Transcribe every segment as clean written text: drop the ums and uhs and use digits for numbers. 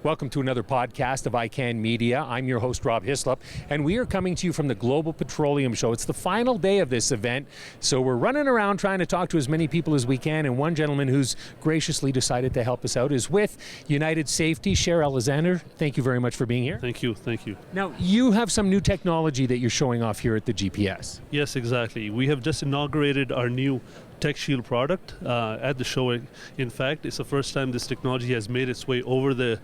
Welcome to another podcast of ICANN Media. I'm your host, Rob Hislop, and we are coming to you from the Global Petroleum Show. It's the final day of this event, so we're running around trying to talk to as many people as we can, and one gentleman who's graciously decided to help us out is with United Safety, Sher Alizander. Thank you very much for being here. Thank you, thank you. Now, you have some new technology that you're showing off here at the GPS. Yes, exactly. We have just inaugurated our new Tech Shield product at the show. In fact, it's the first time this technology has made its way over the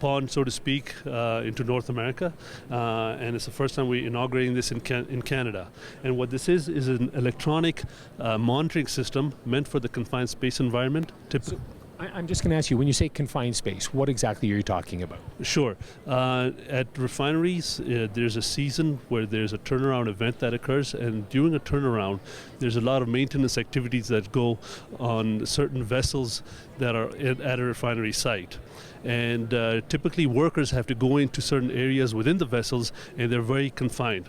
pond, so to speak, into North America, and it's the first time we're inaugurating this in Canada. And what this is an electronic monitoring system meant for the confined space environment. I'm just going to ask you, when you say confined space, what exactly are you talking about? Sure. At refineries, there's a season where there's a turnaround event that occurs, and during a turnaround, there's a lot of maintenance activities that go on certain vessels that are at a refinery site. And typically workers have to go into certain areas within the vessels, and they're very confined.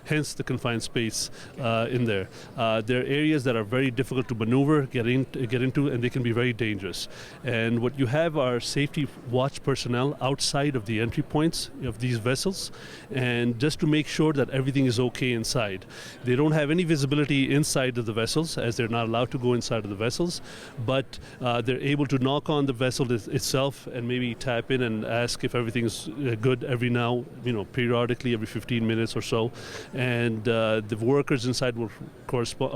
Hence the confined space in there. There are areas that are very difficult to maneuver, get into, and they can be very dangerous. And what you have are safety watch personnel outside of the entry points of these vessels, and just to make sure that everything is okay inside. They don't have any visibility inside of the vessels, as they're not allowed to go inside of the vessels, but they're able to knock on the vessel itself and maybe tap in and ask if everything's good every now, periodically, every 15 minutes or so. And the workers inside will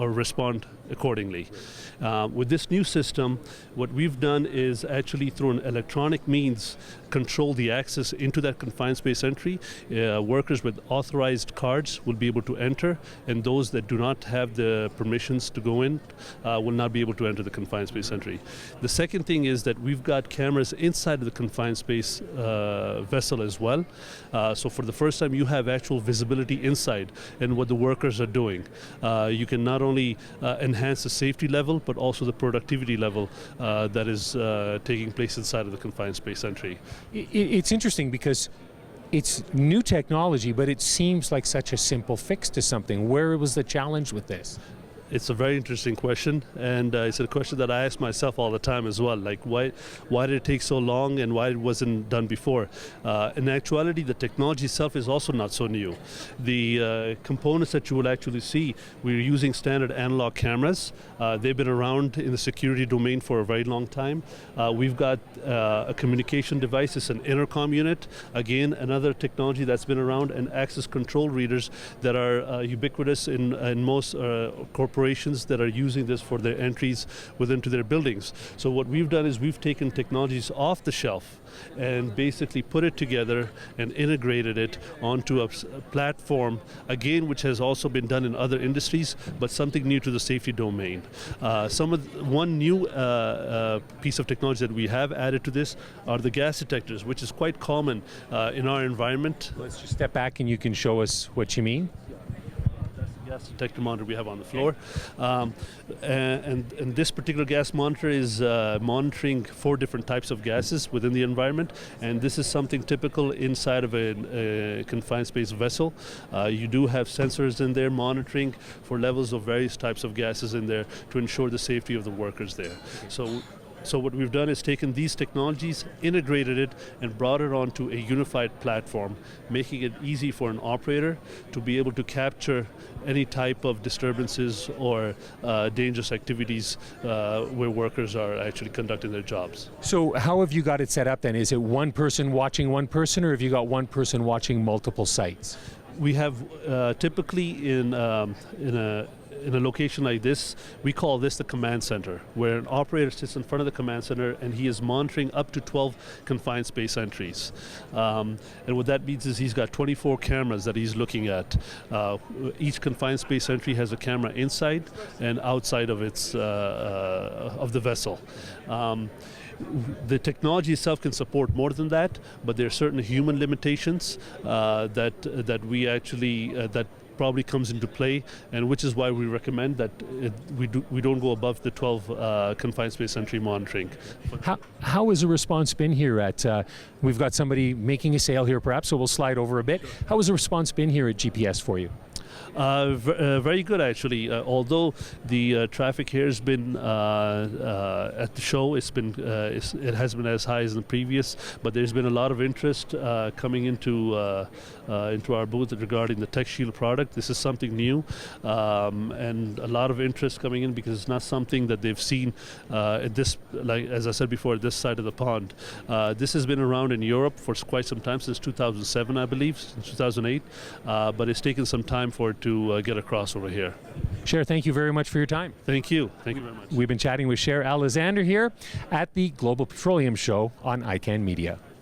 respond accordingly. With this new system, what we've done is actually through an electronic means control the access into that confined space entry. Workers with authorized cards will be able to enter, and those that do not have the permissions to go in will not be able to enter the confined space entry. The second thing is that we've got cameras inside of the confined space vessel as well. So for the first time, you have actual visibility inside and what the workers are doing. You can not only enhance the safety level, but also the productivity level that is taking place inside of the confined space entry. It's interesting because it's new technology, but it seems like such a simple fix to something. Where was the challenge with this? It's a very interesting question, and it's a question that I ask myself all the time as well. Like, why did it take so long, and why it wasn't done before? In actuality, the technology itself is also not so new. The components that you will actually see, we're using standard analog cameras. They've been around in the security domain for a very long time. We've got a communication device. It's an intercom unit. Again, another technology that's been around, and access control readers that are ubiquitous in most corporations that are using this for their entries into their buildings. So what we've done is we've taken technologies off the shelf and basically put it together and integrated it onto a platform, again, which has also been done in other industries, but something new to the safety domain. One new piece of technology that we have added to this are the gas detectors, which is quite common in our environment. Let's just step back and you can show us what you mean. Gas detector monitor we have on the floor, and this particular gas monitor is monitoring 4 different types of gases within the environment, and this is something typical inside of a confined space vessel. You do have sensors in there monitoring for levels of various types of gases in there to ensure the safety of the workers there. So what we've done is taken these technologies, integrated it, and brought it onto a unified platform, making it easy for an operator to be able to capture any type of disturbances or dangerous activities where workers are actually conducting their jobs. So how have you got it set up then? Is it one person watching one person, or have you got one person watching multiple sites? We have typically in a location like this, we call this the command center, where an operator sits in front of the command center and he is monitoring up to 12 confined space entries. And what that means is he's got 24 cameras that he's looking at. Each confined space entry has a camera inside and outside of of the vessel. The technology itself can support more than that, but there are certain human limitations that we actually that probably comes into play, and which is why we recommend that we don't go above the 12 confined space entry monitoring. How has the response been here at, we've got somebody making a sale here perhaps, so we'll slide over a bit. How has the response been here at GPS for you? Very good, actually. Although the traffic here has been at the show, it has been as high as the previous, but there's been a lot of interest coming into our booth regarding the TechShield product. This is something new, and a lot of interest coming in because it's not something that they've seen at this, like as I said before, this side of the pond. This has been around in Europe for quite some time, since 2007, I believe, since 2008, but it's taken some time for it to get across over here. Sher, thank you very much for your time. Thank you. Thank you very much. We've been chatting with Sher Alizander here at the Global Petroleum Show on ICANN Media.